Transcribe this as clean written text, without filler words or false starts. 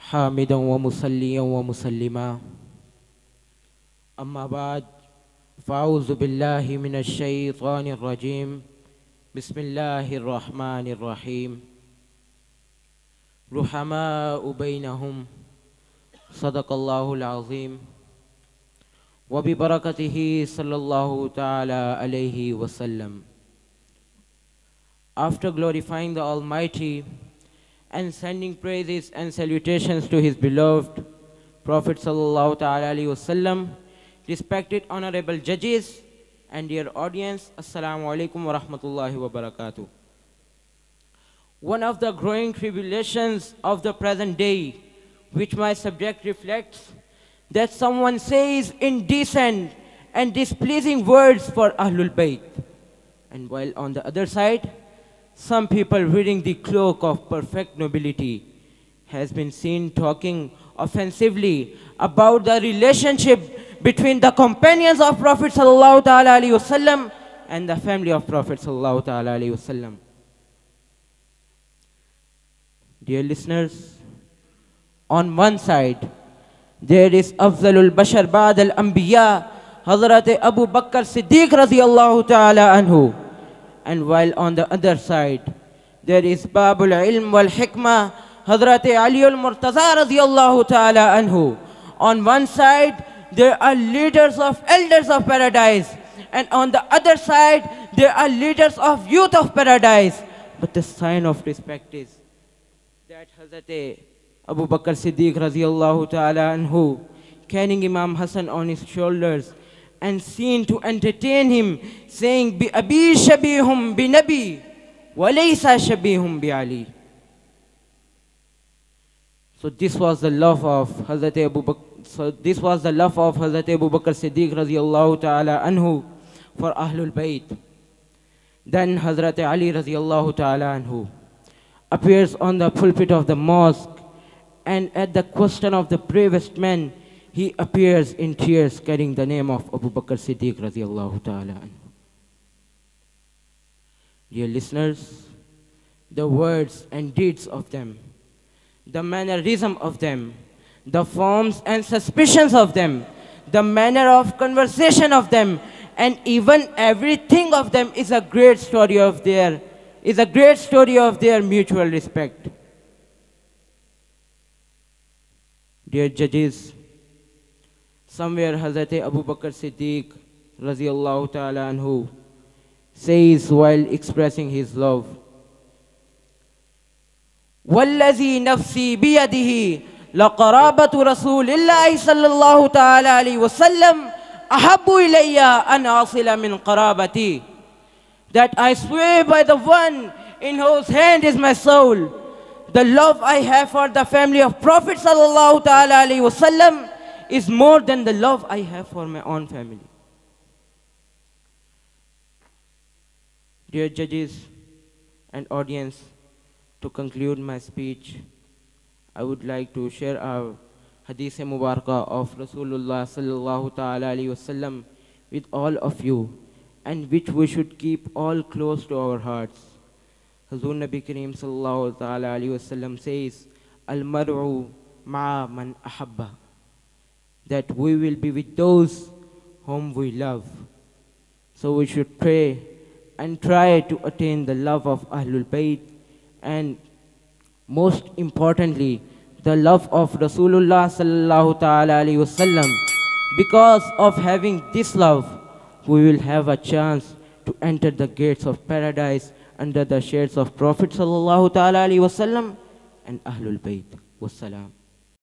حامدا ومصليا ومسلما أما بعد فأعوذ بالله من الشيطان الرجيم بسم الله الرحمن الرحيم رحماء بينهم صدق الله العظيم وببركته صلى الله تعالى عليه وسلم. After glorifying the Almighty and sending praises and salutations to His beloved Prophet sallallahu ta'ala alaihi wasallam, respected honorable judges and dear audience, Assalamu alaikum wa rahmatullahi wa barakatuh. One of the growing tribulations of the present day, which my subject reflects, that someone says indecent and displeasing words for Ahlul Bayt, and while on the other side, some people wearing the cloak of perfect nobility has been seen talking offensively about the relationship between the companions of Prophet sallallahu ta'ala alaihi wasallam and the family of Prophet sallallahu ta'ala alaihi wasallam. Dear listeners, on one side, there is Afzalul Bashar Ba'd al-Anbiya, Hazrat Abu Bakr Siddiq radiyallahu ta'ala anhu. And while on the other side, there is Babul Ilm wal Hikmah, Hazrat Ali al-Murtaza radiyallahu ta'ala anhu. On one side, there are leaders of elders of paradise. And on the other side, there are leaders of youth of paradise. But the sign of respect is that Hazrat Abu Bakr Siddiq radiyallahu ta'ala anhu, carrying Imam Hassan on his shoulders and seen to entertain him, saying, Bi Abi Shabihum bi Nabi, wa laysa Shabihum bi Ali. So this was the love of Hazrat Abu Bakr Siddiq radiyallahu ta'ala anhu for Ahlul Bayt. Then Hazrat Ali radiyallahu ta'ala anhu appears on the pulpit of the mosque, and at the question of the bravest man, he appears in tears carrying the name of Abu Bakr Siddiq radiyallahu ta'ala anhu. Dear listeners, the words and deeds of them, the mannerism of them, the forms and suspicions of them, the manner of conversation of them, and even everything of them is a great story of their mutual respect. Dear judges, somewhere Hazrat Abu Bakr Siddiq radiyallahu ta'ala anhu says while expressing his love, وَالَّذِي نَفْسِي بِيَدِهِ لَقَرَابَةُ رَسُولِ اللَّهِ صَلَّى اللَّهُ تَعَالَى عَلَيْهِ وَسَلَّمَ أَحَبُّ إِلَيَّ أَنْ أَصِلَ مِنْ قَرَابَتِي. That I swear by the one in whose hand is my soul, the love I have for the family of Prophet sallallahu ta'ala alaihi wasallam is more than the love I have for my own family. Dear judges and audience, to conclude my speech, I would like to share our Hadith Mubarakah of Rasulullah sallallahu ta'ala alaihi wasallam with all of you, and which we should keep all close to our hearts. Hazur Nabi Kareem sallallahu ta'ala alaihi wasallam says, Al-mar'u ma'a man ahabba, that we will be with those whom we love. So we should pray and try to attain the love of Ahlul Bayt, and most importantly, the love of Rasulullah sallallahu ta'ala alaihi wasallam. Because of having this love, we will have a chance to enter the gates of paradise under the shades of Prophet sallallahu ta'ala alaihi wasallam and Ahlul Bayt. Wassalam.